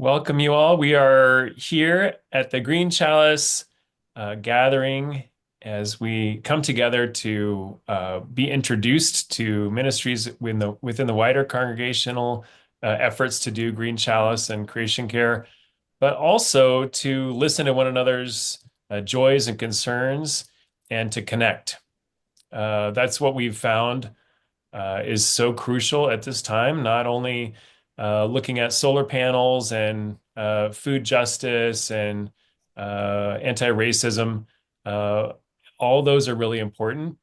Welcome you all. We are here at the Green Chalice gathering as we come together to be introduced to ministries within the wider congregational efforts to do Green Chalice and creation care, but also to listen to one another's joys and concerns and to connect. That's what we've found is so crucial at this time, not only looking at solar panels and food justice and anti-racism. Uh, all those are really important.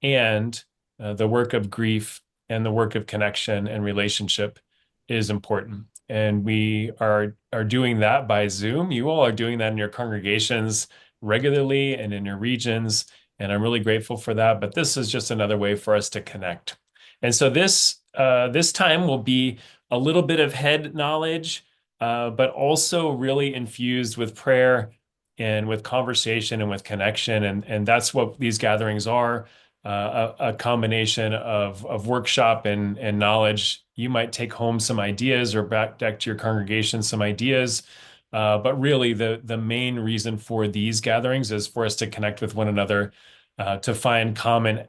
And the work of grief and the work of connection and relationship is important. And we are doing that by Zoom. You all are doing that in your congregations regularly and in your regions. And I'm really grateful for that. But this is just another way for us to connect. And so this time will be a little bit of head knowledge, but also really infused with prayer and with conversation and with connection. And that's what these gatherings are, a combination of workshop and knowledge. You might take home some ideas or back to your congregation some ideas. But really, the main reason for these gatherings is for us to connect with one another, to find commonality,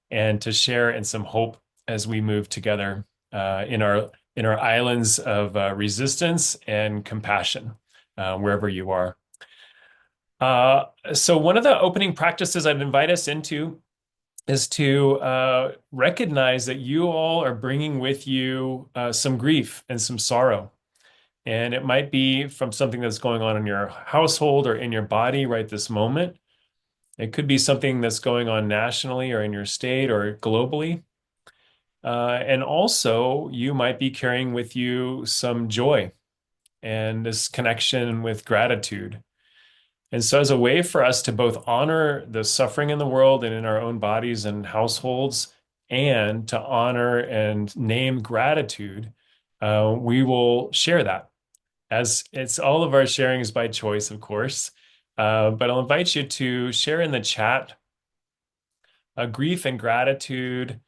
and to share in some hope as we move together in our islands of resistance and compassion, wherever you are. So one of the opening practices I'd invite us into is to recognize that you all are bringing with you some grief and some sorrow. And it might be from something that's going on in your household or in your body right this moment. It could be something that's going on nationally or in your state or globally. And also, you might be carrying with you some joy and this connection with gratitude. And so, as a way for us to both honor the suffering in the world and in our own bodies and households, and to honor and name gratitude, we will share that. As it's all of our sharing is by choice, of course. But I'll invite you to share in the chat a grief and gratitude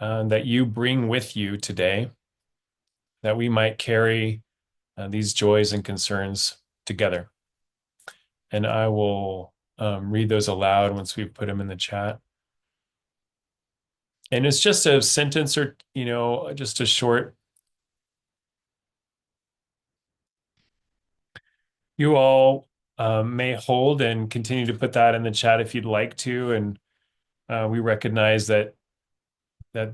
that you bring with you today, that we might carry these joys and concerns together. And I will read those aloud once we've put them in the chat. And it's just a sentence or, just a short. You all may hold and continue to put that in the chat if you'd like to. And we recognize that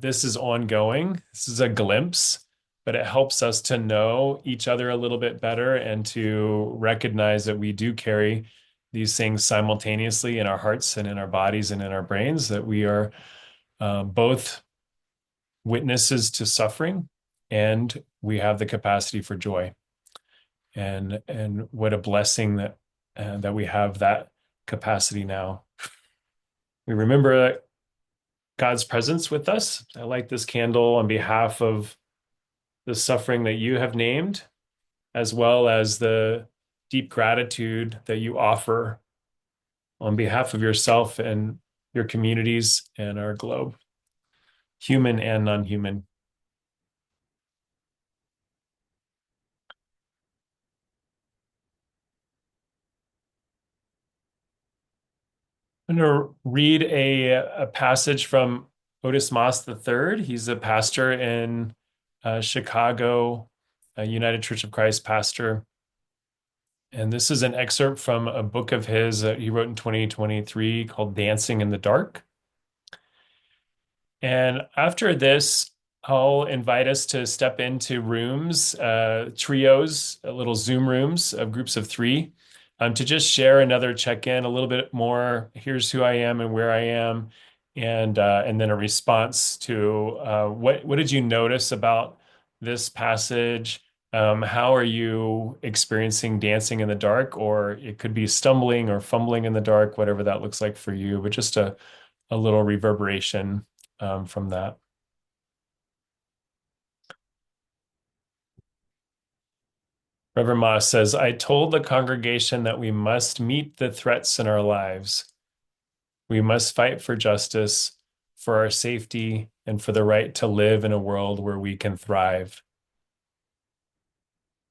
this is ongoing. This is a glimpse, but it helps us to know each other a little bit better and to recognize that we do carry these things simultaneously in our hearts and in our bodies and in our brains, that we are both witnesses to suffering and we have the capacity for joy. And what a blessing that we have that capacity now. We remember God's presence with us. I light this candle on behalf of the suffering that you have named, as well as the deep gratitude that you offer on behalf of yourself and your communities and our globe, human and non-human. I'm going to read a passage from Otis Moss III. He's a pastor in Chicago, a United Church of Christ pastor. And this is an excerpt from a book of his that he wrote in 2023 called Dancing in the Dark. And after this, I'll invite us to step into rooms, trios, little Zoom rooms of groups of three, to just share another check-in, a little bit more. Here's who I am and where I am, and then a response to what did you notice about this passage? How are you experiencing dancing in the dark? Or it could be stumbling or fumbling in the dark, whatever that looks like for you, but just a little reverberation from that. Reverend Moss says, I told the congregation that we must meet the threats in our lives. We must fight for justice, for our safety, and for the right to live in a world where we can thrive.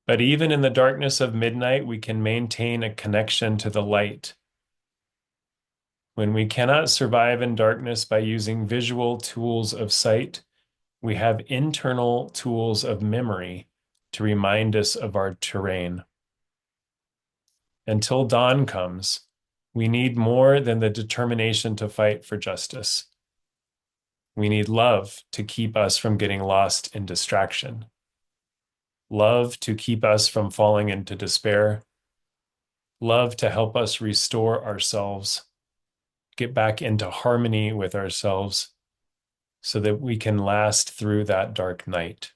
But even in the darkness of midnight, we can maintain a connection to the light. When we cannot survive in darkness by using visual tools of sight, we have internal tools of memory to remind us of our terrain. Until dawn comes, we need more than the determination to fight for justice. We need love to keep us from getting lost in distraction, love to keep us from falling into despair, love to help us restore ourselves, get back into harmony with ourselves so that we can last through that dark night.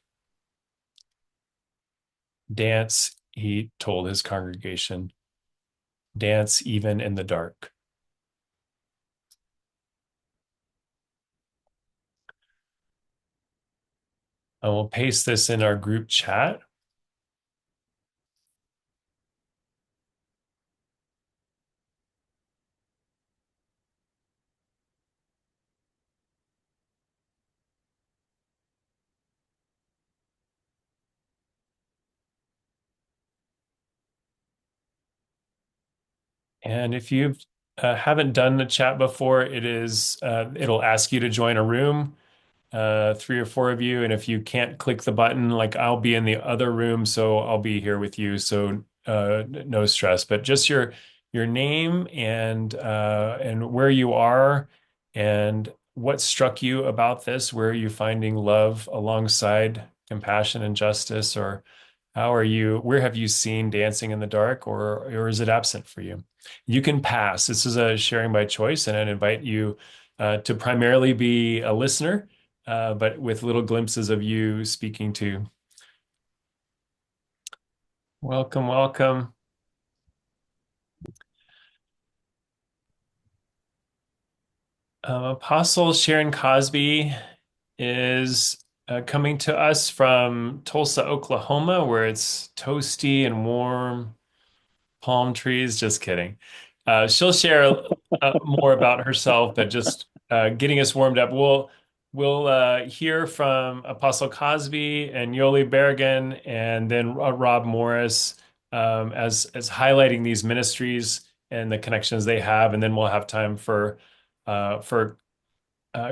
Dance, he told his congregation, dance even in the dark. I will paste this in our group chat. And if you haven't done the chat before, it'll ask you to join a room, three or four of you. And if you can't click the button, like I'll be in the other room, so I'll be here with you. So no stress, but just your name and where you are and what struck you about this. Where are you finding love alongside compassion and justice, or where have you seen dancing in the dark, or is it absent for you? You can pass. This is a sharing by choice, and I'd invite you to primarily be a listener, but with little glimpses of you speaking too. Welcome, welcome. Apostle Sharyn Cosby is coming to us from Tulsa, Oklahoma, where it's toasty and warm. Palm trees, just kidding. She'll share more about herself, but just getting us warmed up. We'll hear from Apostle Cosby and Yoli Barragan, and then Rob Morris as highlighting these ministries and the connections they have, and then we'll have time for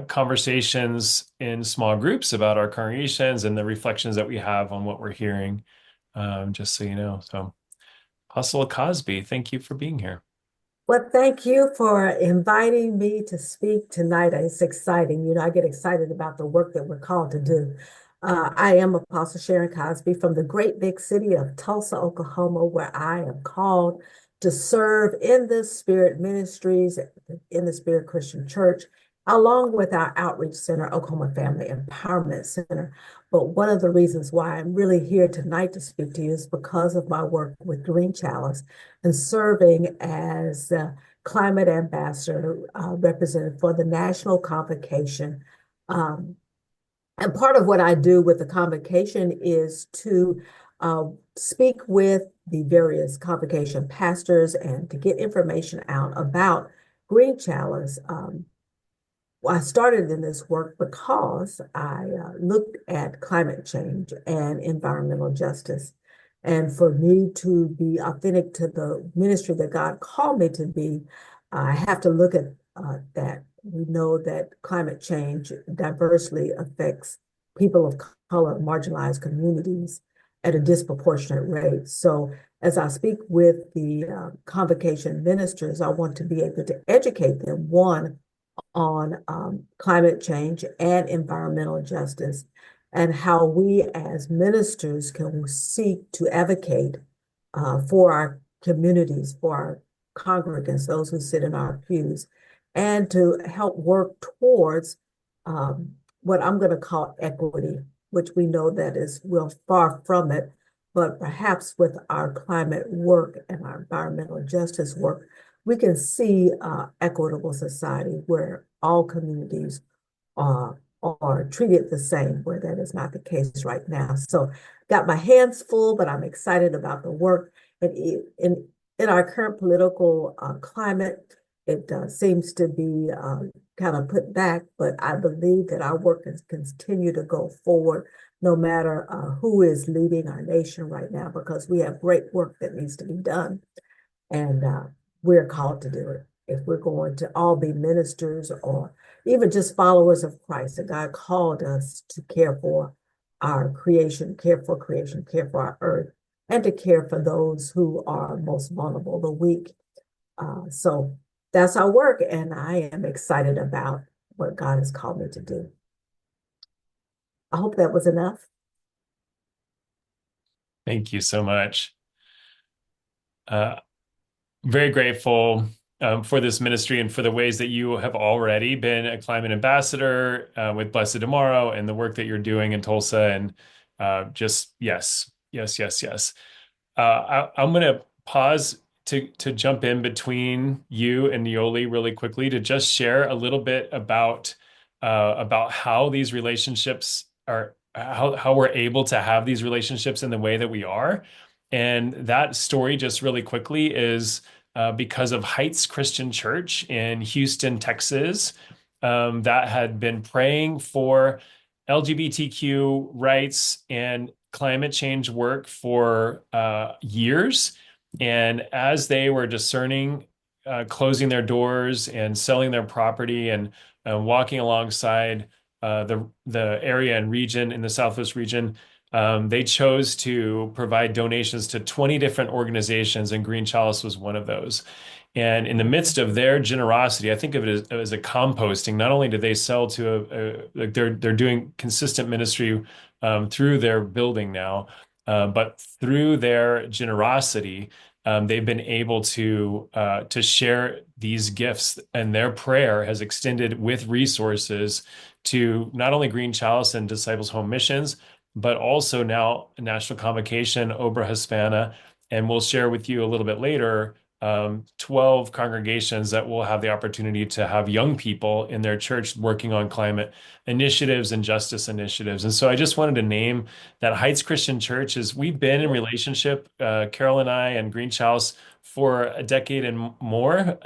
conversations in small groups about our congregations and the reflections that we have on what we're hearing. Just so you know, so. Apostle Cosby, thank you for being here. Well, thank you for inviting me to speak tonight. It's exciting. I get excited about the work that we're called to do. I am Apostle Sharyn Cosby from the great big city of Tulsa, Oklahoma, where I am called to serve in the Spirit ministries, in the Spirit Christian Church, along with our outreach center, Oklahoma Family Empowerment Center. But one of the reasons why I'm really here tonight to speak to you is because of my work with Green Chalice and serving as climate ambassador representative for the National Convocation. And part of what I do with the convocation is to speak with the various convocation pastors and to get information out about Green Chalice. I started in this work because I looked at climate change and environmental justice. And for me to be authentic to the ministry that God called me to be, I have to look at that. We know that climate change diversely affects people of color, marginalized communities at a disproportionate rate. So as I speak with the convocation ministers, I want to be able to educate them, one, on climate change and environmental justice, and how we as ministers can seek to advocate for our communities, for our congregants, those who sit in our pews, and to help work towards what I'm going to call equity, which we know that is we're far from it, but perhaps with our climate work and our environmental justice work, we can see equitable society where all communities are treated the same, where that is not the case right now. So got my hands full, but I'm excited about the work. And in our current political climate, it seems to be kind of put back, but I believe that our work can continue to go forward no matter who is leading our nation right now, because we have great work that needs to be done. And we're called to do it. If we're going to all be ministers or even just followers of Christ, that God called us to care for our creation, care for our earth, and to care for those who are most vulnerable, the weak. So that's our work, and I am excited about what God has called me to do. I hope that was enough. Thank you so much. Uh, Very grateful for this ministry and for the ways that you have already been a climate ambassador with Blessed Tomorrow and the work that you're doing in Tulsa. And just yes, yes, yes, yes. I'm going to pause to jump in between you and Yoli really quickly to just share a little bit about how these relationships are, how we're able to have these relationships in the way that we are. And that story, just really quickly, is because of Heights Christian Church in Houston, Texas, that had been praying for LGBTQ rights and climate change work for years. And as they were discerning, closing their doors and selling their property and walking alongside the area and region in the Southwest region, they chose to provide donations to 20 different organizations, and Green Chalice was one of those. And in the midst of their generosity, I think of it as a composting. Not only do they sell to like they're doing consistent ministry through their building now, but through their generosity, they've been able to share these gifts, and their prayer has extended with resources to not only Green Chalice and Disciples Home Missions, but also now National Convocation, Obra Hispana, and we'll share with you a little bit later 12 congregations that will have the opportunity to have young people in their church working on climate initiatives and justice initiatives. And so I just wanted to name that Heights Christian Church is we've been in relationship, Carol and I and Green Chalice for a decade and more,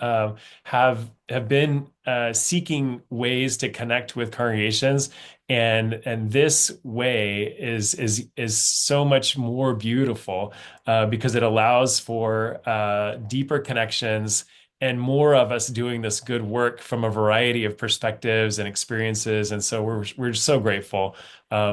have been seeking ways to connect with congregations, and this way is so much more beautiful because it allows for deeper connections and more of us doing this good work from a variety of perspectives and experiences. And so we're so grateful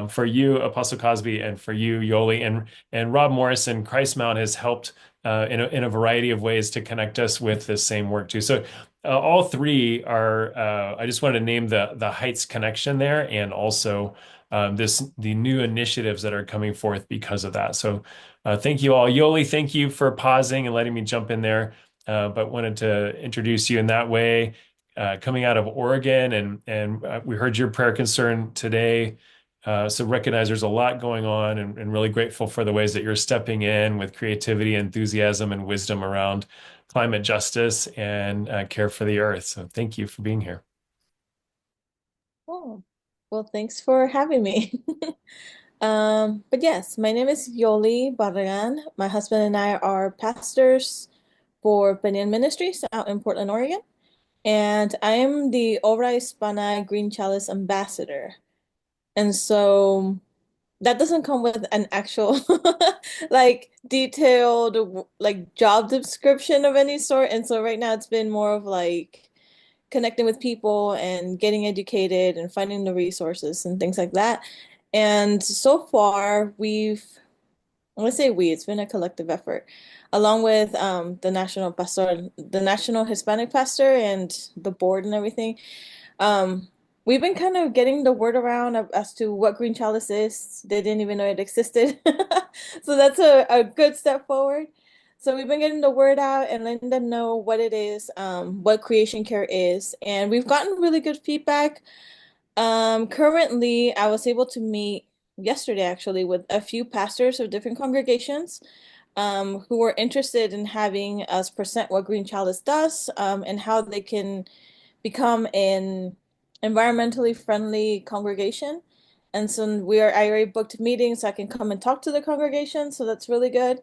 for you, Apostle Cosby, and for you, Yoli, and Rob Morrison. Christmount has helped in a variety of ways to connect us with this same work too. So all three are. I just wanted to name the Heights connection there, and also the new initiatives that are coming forth because of that. So thank you all, Yoli. Thank you for pausing and letting me jump in there. But wanted to introduce you in that way. Coming out of Oregon, and we heard your prayer concern today. So recognize there's a lot going on, and really grateful for the ways that you're stepping in with creativity, enthusiasm, and wisdom around climate justice and care for the earth. So thank you for being here. Oh, well, thanks for having me. But yes, my name is Yoli Barragan. My husband and I are pastors for Banyan Ministries out in Portland, Oregon. And I am the Obra Hispana Green Chalice Ambassador. And so that doesn't come with an actual like detailed like job description of any sort. And so right now it's been more of like connecting with people and getting educated and finding the resources and things like that. And so far, I want to say it's been a collective effort, along with the national Hispanic pastor and the board and everything. Um, we've been kind of getting the word around as to what Green Chalice is. They didn't even know it existed. So that's a good step forward. So we've been getting the word out and letting them know what it is, what creation care is, and we've gotten really good feedback. Currently, I was able to meet yesterday actually with a few pastors of different congregations, who were interested in having us present what Green Chalice does, and how they can become an environmentally friendly congregation. And so I already booked meetings so I can come and talk to the congregation. So that's really good.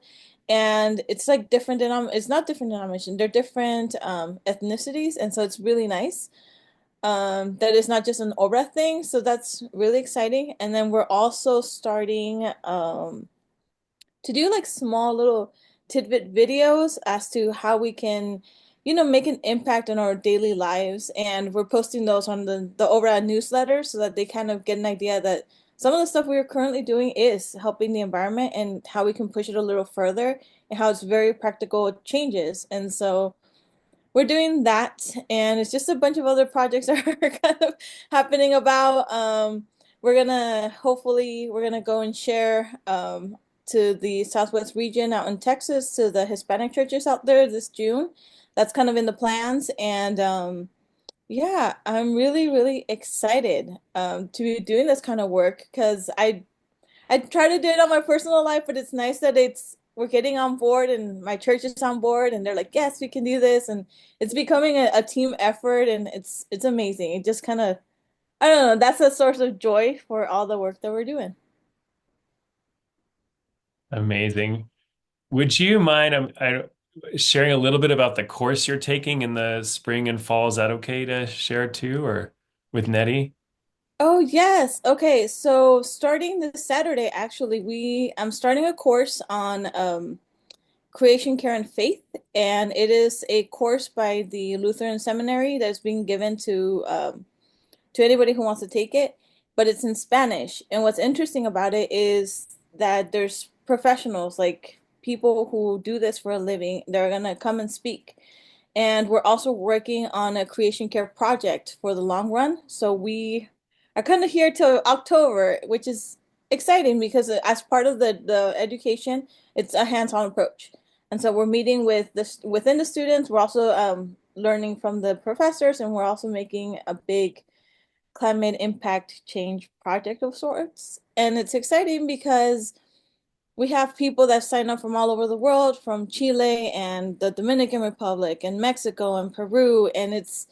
And it's like it's not different denomination. They're different ethnicities. And so it's really nice. that is not just an Obra thing. So that's really exciting. And then we're also starting to do like small little tidbit videos as to how we can, make an impact in our daily lives. And we're posting those on the Obra newsletter so that they kind of get an idea that some of the stuff we are currently doing is helping the environment and how we can push it a little further and how it's very practical changes. And so we're doing that, and it's just a bunch of other projects that are kind of happening about. We're gonna go and share to the Southwest region out in Texas to the Hispanic churches out there this June. That's kind of in the plans, and yeah, I'm really, really excited to be doing this kind of work because I try to do it on my personal life, but it's nice that we're getting on board and my church is on board and they're like, yes, we can do this. And it's becoming a team effort and it's amazing. It just kind of, I don't know, that's a source of joy for all the work that we're doing. Amazing. Would you mind sharing a little bit about the course you're taking in the spring and fall? Is that okay to share too, or with Nettie? Oh yes. Okay. So starting this Saturday, actually, I'm starting a course on creation, care, and faith, and it is a course by the Lutheran Seminary that's being given to anybody who wants to take it, but it's in Spanish. And what's interesting about it is that there's professionals, like people who do this for a living, they're gonna come and speak. And we're also working on a creation care project for the long run. So we are kind of here till October, which is exciting because as part of the education, it's a hands-on approach. And so we're meeting with within the students. We're also learning from the professors, and we're also making a big climate impact change project of sorts. And it's exciting because we have people that sign up from all over the world, from Chile and the Dominican Republic and Mexico and Peru. And it's,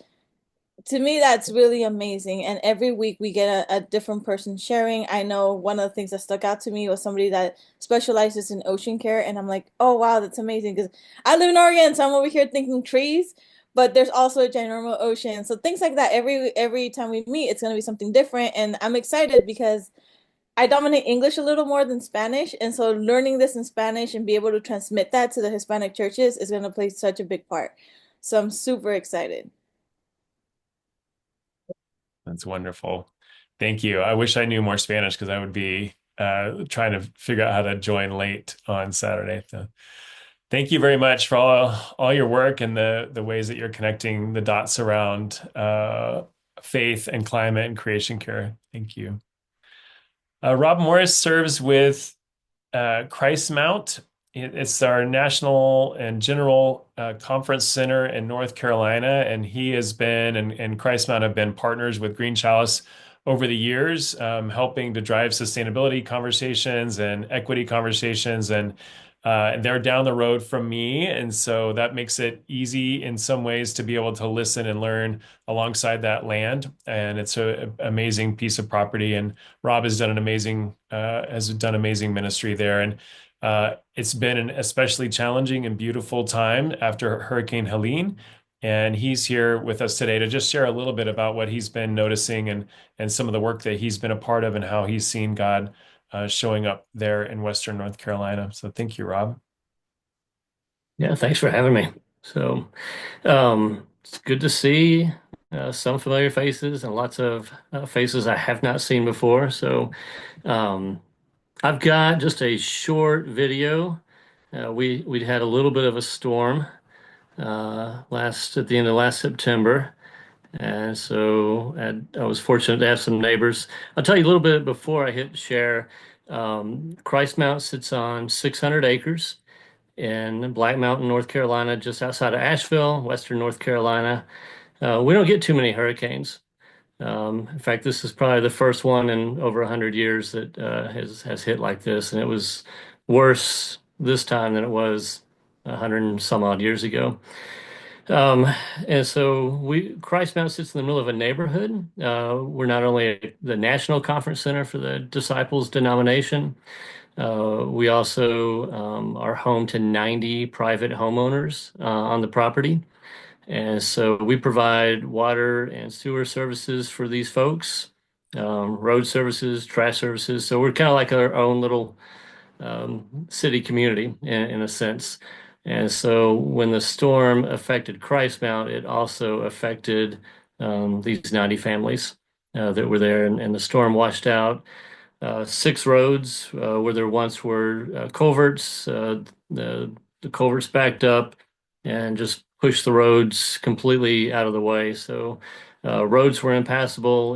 to me, that's really amazing. And every week we get a different person sharing. I know one of the things that stuck out to me was somebody that specializes in ocean care. And I'm like, oh, wow, that's amazing. Because I live in Oregon, so I'm over here thinking trees, but there's also a ginormous ocean. So things like that, every time we meet, it's going to be something different. And I'm excited because I dominate English a little more than Spanish. And so learning this in Spanish and be able to transmit that to the Hispanic churches is going to play such a big part. So I'm super excited. That's wonderful. Thank you. I wish I knew more Spanish because I would be trying to figure out how to join late on Saturday. So thank you very much for all your work and the ways that you're connecting the dots around faith and climate and creation care. Thank you. Rob Morris serves with Christmount. It's our national and general conference center in North Carolina, and he has been and Christmount have been partners with Green Chalice over the years, helping to drive sustainability conversations and equity conversations, and they're down the road from me, and so that makes it easy in some ways to be able to listen and learn alongside that land. And it's an amazing piece of property, and Rob has done amazing ministry there, and it's been an especially challenging and beautiful time after Hurricane Helene. And he's here with us today to just share a little bit about what he's been noticing and some of the work that he's been a part of and how he's seen God showing up there in Western North Carolina. So thank you, Rob. Yeah, thanks for having me. So, it's good to see some familiar faces and lots of faces I have not seen before. So, um, I've got just a short video. We had a little bit of a storm last at the end of last September, and so I was fortunate to have some neighbors. I'll tell you a little bit before I hit share. Christmount sits on 600 acres in Black Mountain, North Carolina, just outside of Asheville, Western North Carolina. We don't get too many hurricanes. In fact, this is probably the first one in over 100 years that has hit like this, and it was worse this time than it was 100 and some odd years ago. Um, and so Christmount sits in the middle of a neighborhood. We're not only the National Conference Center for the Disciples denomination, we also are home to 90 private homeowners on the property. And so we provide water and sewer services for these folks, road services, trash services. So we're kind of like our own little city community in a sense. And so when the storm affected Christmount, it also affected these 90 families that were there. And the storm washed out six roads where there once were culverts. The culverts backed up and just pushed the roads completely out of the way. So roads were impassable.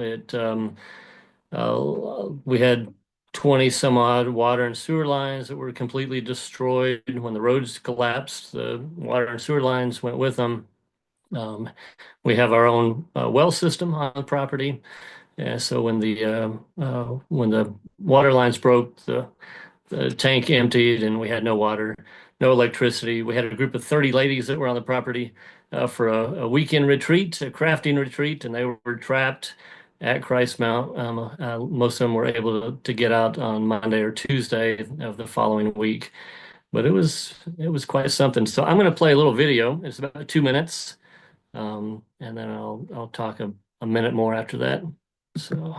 We had 20 some odd water and sewer lines that were completely destroyed. When the roads collapsed, the water and sewer lines went with them. Um, we have our own well system on the property. And so when the water lines broke, the tank emptied and we had no water, no electricity. We had a group of 30 ladies that were on the property for a weekend retreat, a crafting retreat, and they were trapped at Christmount. Most of them were able to get out on Monday or Tuesday of the following week, but it was quite something. So I'm going to play a little video. It's about 2 minutes, and then I'll talk a minute more after that. So.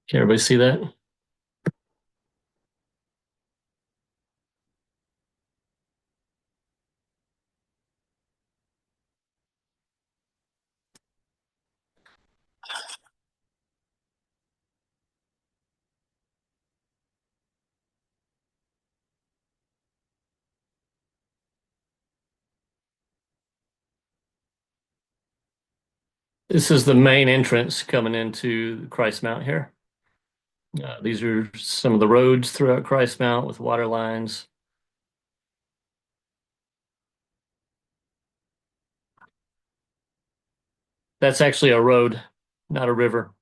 Can everybody see that? This is the main entrance coming into Christmount here. These are some of the roads throughout Christmount with water lines. That's actually a road, not a river.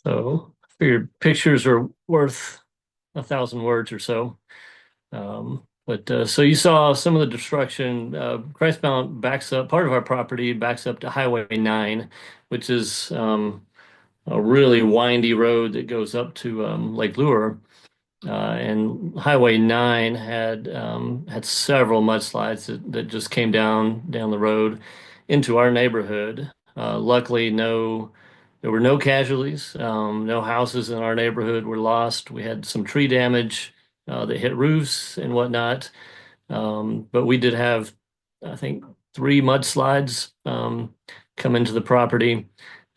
So I figured pictures are worth 1,000 words or so. But so you saw some of the destruction. Christmount backs up, part of our property backs up to Highway 9, which is a really windy road that goes up to Lake Lure. And Highway 9 had several mudslides that just came down the road into our neighborhood. Luckily, there were no casualties. No houses in our neighborhood were lost. We had some tree damage that hit roofs and whatnot. But we did have, I think, three mudslides come into the property.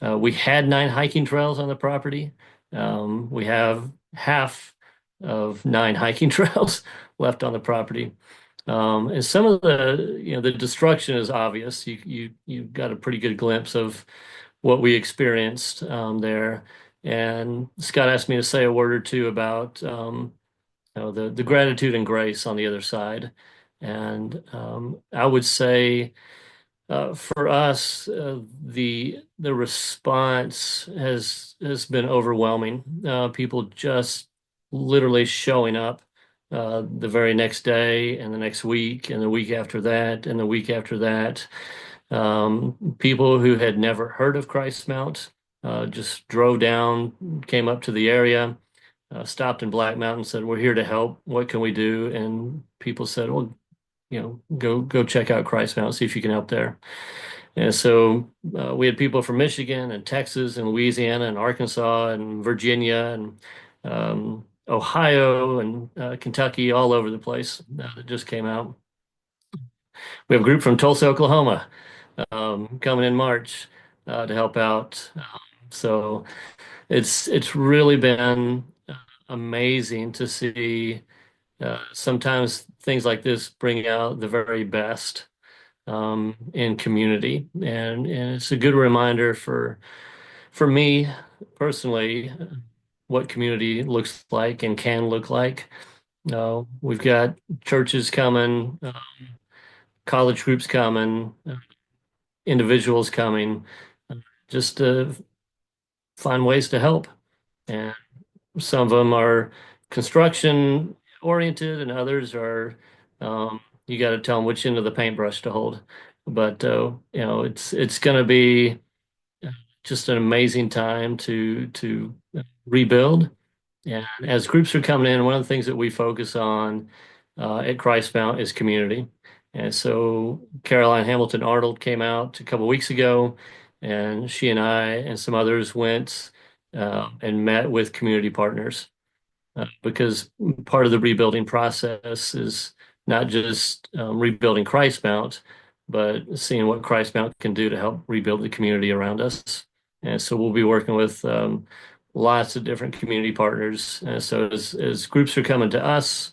We had 9 hiking trails on the property. We have half of 9 hiking trails left on the property. And some of the destruction is obvious. You got a pretty good glimpse of what we experienced there. And Scott asked me to say a word or two about the gratitude and grace on the other side. And I would say for us, the response has been overwhelming. People just literally showing up the very next day and the next week and the week after that and the week after that. People who had never heard of Christmount just drove down, came up to the area, stopped in Black Mountain, said, "We're here to help. What can we do?" And people said, "Well, go check out Christmount, see if you can help there." And so we had people from Michigan and Texas and Louisiana and Arkansas and Virginia and Ohio and Kentucky, all over the place that just came out. We have a group from Tulsa, Oklahoma, coming in March to help out. So it's really been amazing to see. Sometimes things like this bring out the very best in community, and it's a good reminder for me personally what community looks like and can look like. We've got churches coming, college groups coming, individuals coming, just to find ways to help. And some of them are construction oriented, and others are you got to tell them which end of the paintbrush to hold. But it's going to be just an amazing time to rebuild. And as groups are coming in, one of the things that we focus on at Christmount is community. And so Caroline Hamilton Arnold came out a couple of weeks ago, and she and I and some others went and met with community partners because part of the rebuilding process is not just rebuilding Christmount, but seeing what Christmount can do to help rebuild the community around us. And so we'll be working with lots of different community partners. And so as groups are coming to us,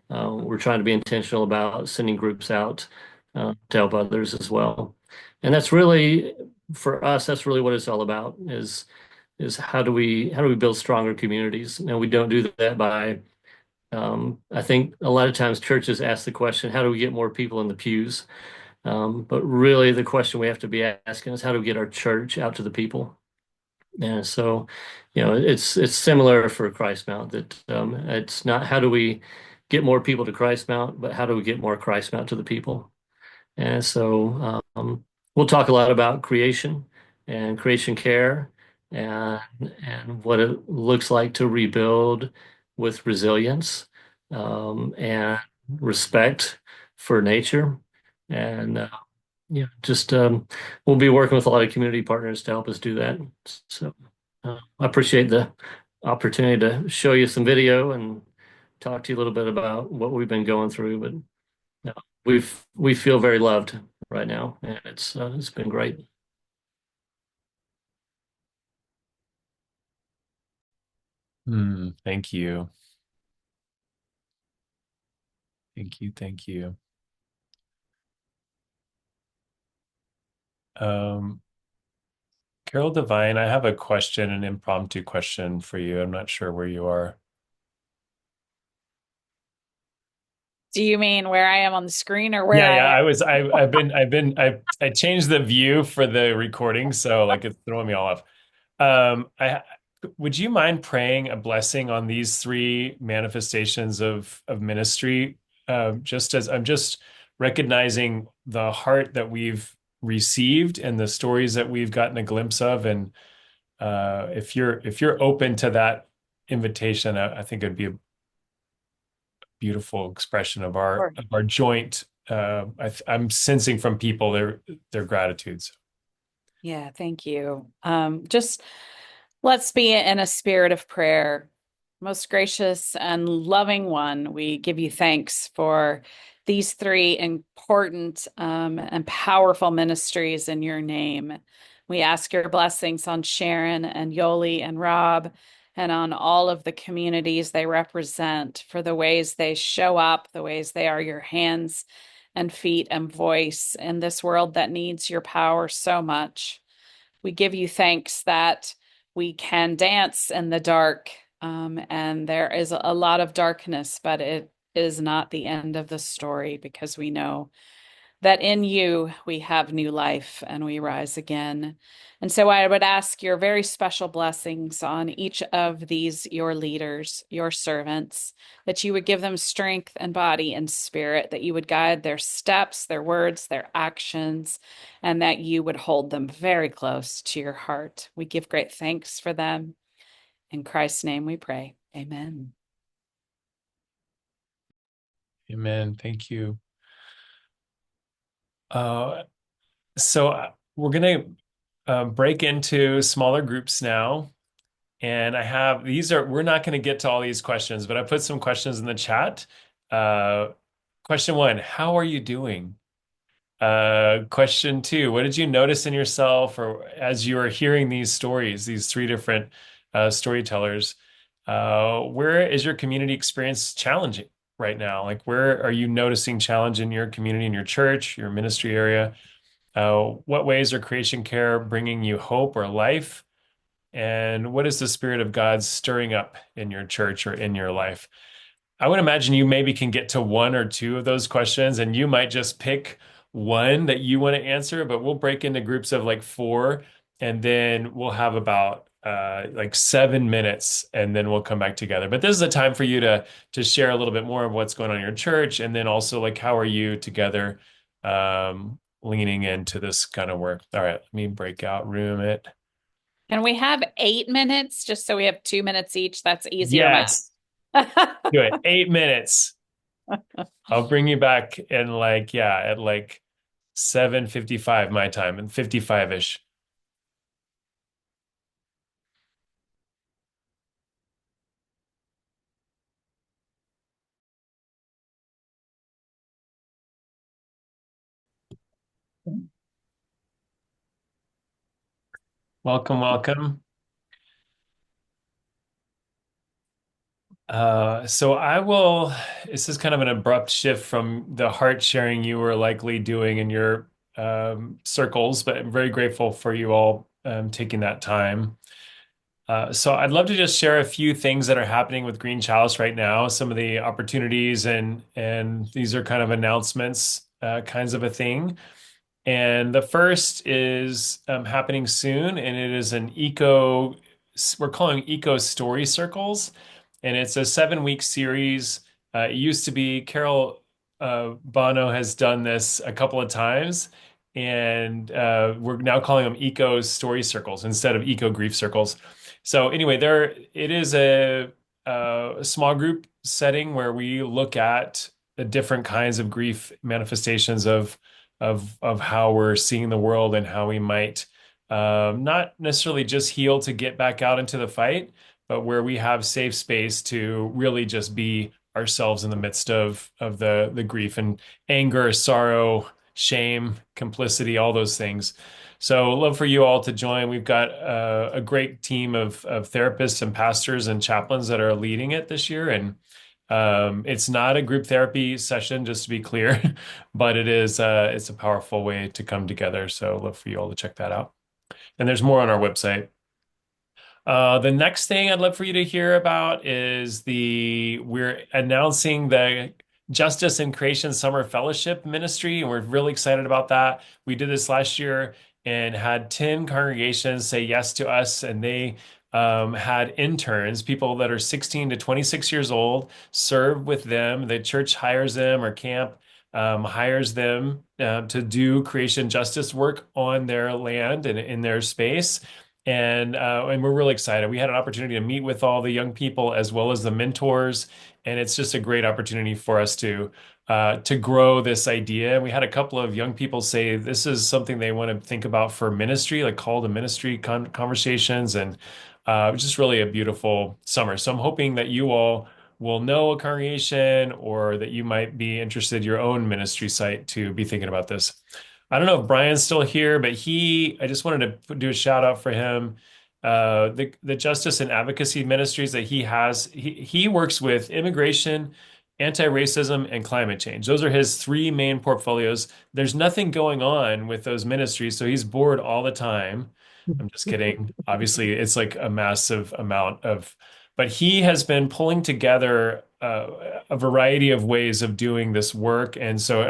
we're trying to be intentional about sending groups out to help others as well. And that's really, for us, that's really what it's all about is how do we build stronger communities? And we don't do that by I think a lot of times churches ask the question, how do we get more people in the pews? But really the question we have to be asking is how do we get our church out to the people? And so, it's similar for Christmount that it's not how do we get more people to Christmount, but how do we get more Christmount to the people? And so we'll talk a lot about creation and creation care and what it looks like to rebuild with resilience and respect for nature. And just we'll be working with a lot of community partners to help us do that. So I appreciate the opportunity to show you some video and talk to you a little bit about what we've been going through. But we feel very loved right now, and it's been great. Thank you. Thank you. Thank you. Carol Devine, I have a question, an impromptu question for you. I'm not sure where you are. Do you mean where I am on the screen or where Yeah, I am? I changed the view for the recording, so like it's throwing me all off. I would you mind praying a blessing on these three manifestations of ministry? Just as I'm just recognizing the heart that we've received and the stories that we've gotten a glimpse of, and if you're open to that invitation, I think it'd be a beautiful expression of Sure. our joint. I'm sensing from people their gratitudes. Yeah, thank you. Just let's be in a spirit of prayer. Most gracious and loving one, we give you thanks for these three important and powerful ministries in your name. We ask your blessings on Sharyn and Yoli and Rob and on all of the communities they represent, for the ways they show up, the ways they are your hands and feet and voice in this world that needs your power so much. We give you thanks that we can dance in the dark. And there is a lot of darkness, but it is not the end of the story because we know that in you we have new life and we rise again. And so I would ask your very special blessings on each of these, your leaders, your servants, that you would give them strength and body and spirit, that you would guide their steps, their words, their actions, and that you would hold them very close to your heart. We give great thanks for them. In Christ's name we pray. Amen. Amen. Thank you. So we're going to break into smaller groups now. And I have, we're not going to get to all these questions, but I put some questions in the chat. Question 1, how are you doing? Question 2, what did you notice in yourself or as you were hearing these stories, these 3 different storytellers? Where is your community experience challenging right now? Like, where are you noticing challenge in your community, in your church, your ministry area? What ways are creation care bringing you hope or life? And what is the Spirit of God stirring up in your church or in your life? I would imagine you maybe can get to 1 or 2 of those questions, and you might just pick one that you want to answer, but we'll break into groups of like 4, and then we'll have about like 7 minutes, and then we'll come back together. But this is a time for you to share a little bit more of what's going on in your church, and then also like how are you together leaning into this kind of work. All right, let me break out room it. Can we have 8 minutes just so we have 2 minutes each? That's easier Yes. Do it. 8 minutes. I'll bring you back in at like 7:55 my time and 55-ish. Welcome, welcome. This is kind of an abrupt shift from the heart sharing you were likely doing in your circles, but I'm very grateful for you all taking that time. So I'd love to just share a few things that are happening with Green Chalice right now, some of the opportunities, and these are kind of announcements, kinds of a thing. And the first is happening soon, and it is we're calling Eco Story Circles, and it's a 7-week series. It used to be Carol Bono has done this a couple of times, and we're now calling them Eco Story Circles instead of Eco Grief Circles. So anyway, it is a small group setting where we look at the different kinds of grief manifestations of how we're seeing the world and how we might not necessarily just heal to get back out into the fight, but where we have safe space to really just be ourselves in the midst of the grief and anger, sorrow, shame, complicity, all those things. So love for you all to join. We've got a great team of therapists and pastors and chaplains that are leading it this year. And it's not a group therapy session, just to be clear, but it's a powerful way to come together. So love for you all to check that out. And there's more on our website. The next thing I'd love for you to hear about is we're announcing the Justice and Creation Summer Fellowship Ministry, and we're really excited about that. We did this last year and had 10 congregations say yes to us, and they had interns, people that are 16 to 26 years old, serve with them. The church hires them, or camp hires them to do creation justice work on their land and in their space. And we're really excited. We had an opportunity to meet with all the young people as well as the mentors, and it's just a great opportunity for us to grow this idea. We had a couple of young people say this is something they want to think about for ministry, like call to ministry conversations, and just really a beautiful summer. So I'm hoping that you all will know a congregation or that you might be interested in your own ministry site to be thinking about this. I don't know if Brian's still here, but I just wanted to do a shout out for him. The justice and advocacy ministries that he has, he works with immigration, anti-racism, and climate change. Those are his 3 main portfolios. There's nothing going on with those ministries, so he's bored all the time. I'm just kidding. Obviously, it's like a massive amount of, but he has been pulling together a variety of ways of doing this work. And so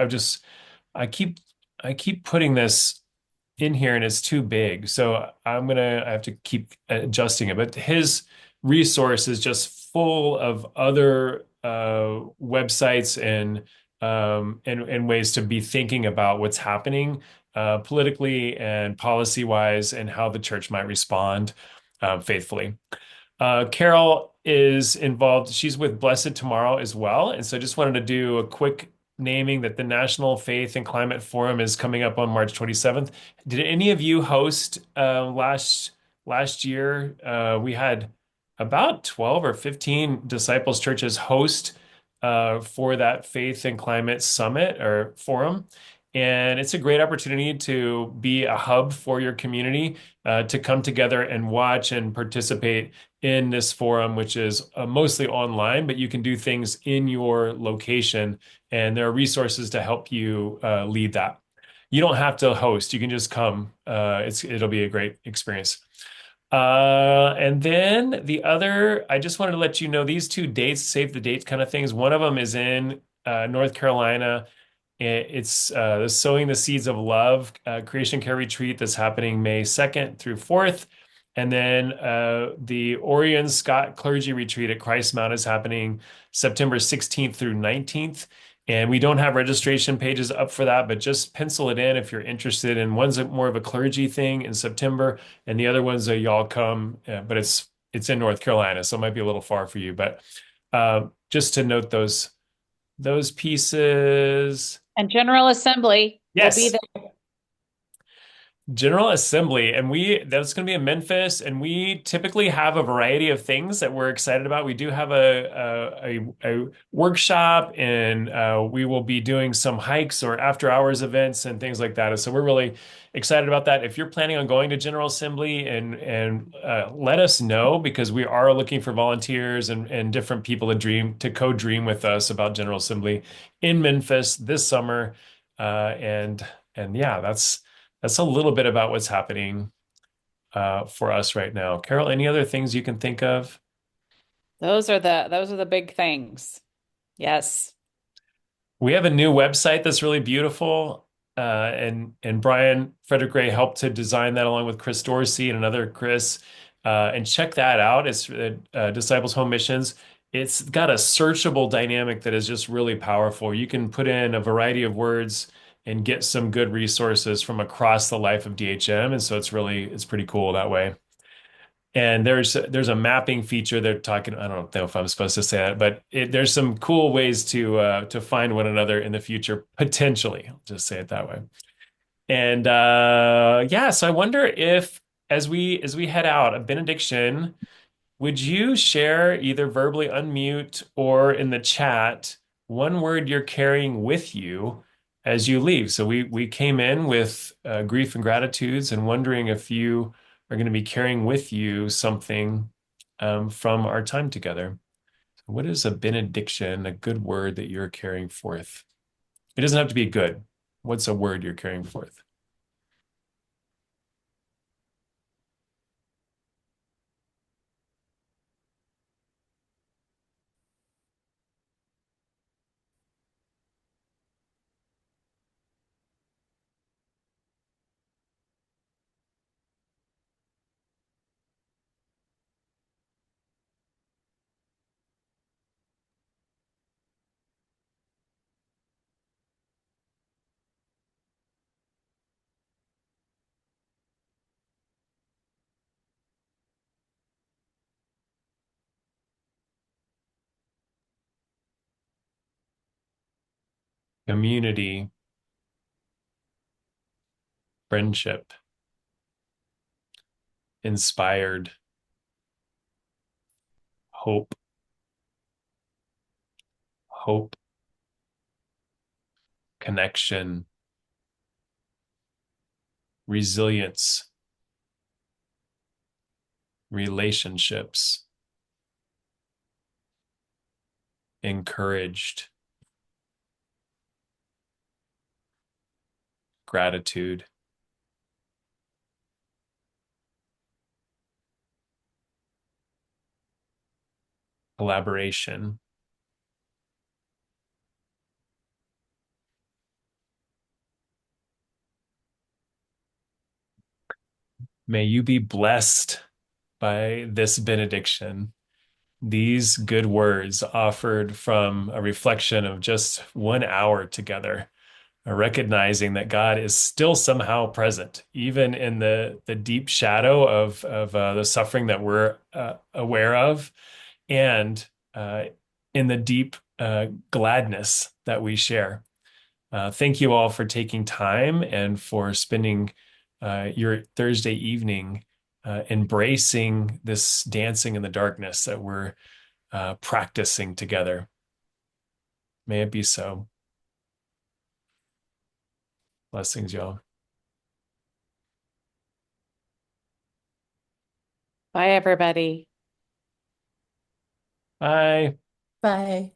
I keep, I keep putting this in here and it's too big. So I have to keep adjusting it. But his resource is just full of other websites and ways to be thinking about what's happening politically and policy wise and how the church might respond faithfully. Carol is involved. She's with Blessed Tomorrow as well. And so I just wanted to do a quick naming that the National Faith and Climate Forum is coming up on March 27th. Did any of you host last year? We had about 12 or 15 disciples churches host for that Faith and Climate Summit or Forum. And it's a great opportunity to be a hub for your community, to come together and watch and participate in this forum, which is mostly online, but you can do things in your location, and there are resources to help you lead that. You don't have to host; you can just come. It'll be a great experience. And then the other, I just wanted to let you know these two dates, save the dates kind of things. One of them is in North Carolina. It's the Sowing the Seeds of Love Creation Care Retreat that's happening May 2nd through 4th. And then the Orion Scott Clergy Retreat at Christmount is happening September 16th through 19th. And we don't have registration pages up for that, but just pencil it in if you're interested. And one's more of a clergy thing in September, and the other one's a y'all come, but it's in North Carolina, so it might be a little far for you. But just to note those pieces. And General Assembly will be Yes. there. General Assembly, and that's going to be in Memphis, and we typically have a variety of things that we're excited about. We do have a workshop, and we will be doing some hikes or after hours events and things like that. So we're really excited about that. If you're planning on going to General Assembly, and let us know, because we are looking for volunteers and different people to co-dream with us about General Assembly in Memphis this summer. And yeah, that's a little bit about what's happening for us right now. Carol, any other things you can think of? Those are the big things. Yes. We have a new website that's really beautiful, and Brian Frederick Ray helped to design that along with Chris Dorsey and another Chris. And check that out. It's Disciples Home Missions. It's got a searchable dynamic that is just really powerful. You can put in a variety of words and get some good resources from across the life of DHM. And so it's pretty cool that way. And there's a mapping feature they're talking. I don't know if I'm supposed to say that, but there's some cool ways to find one another in the future, potentially. I'll just say it that way. And yeah, so I wonder if as we head out, a benediction, would you share either verbally unmute or in the chat one word you're carrying with you as you leave? So we came in with grief and gratitudes, and wondering if you are going to be carrying with you something from our time together. What is a benediction, a good word that you're carrying forth? It doesn't have to be good. What's a word you're carrying forth? Community, friendship, inspired, hope, hope, connection, resilience, relationships, encouraged, gratitude, collaboration. May you be blessed by this benediction, these good words offered from a reflection of just 1 hour together, recognizing that God is still somehow present, even in the deep shadow of the suffering that we're aware of, and in the deep gladness that we share. Thank you all for taking time and for spending your Thursday evening embracing this dancing in the darkness that we're practicing together. May it be so. Blessings, y'all. Bye, everybody. Bye. Bye.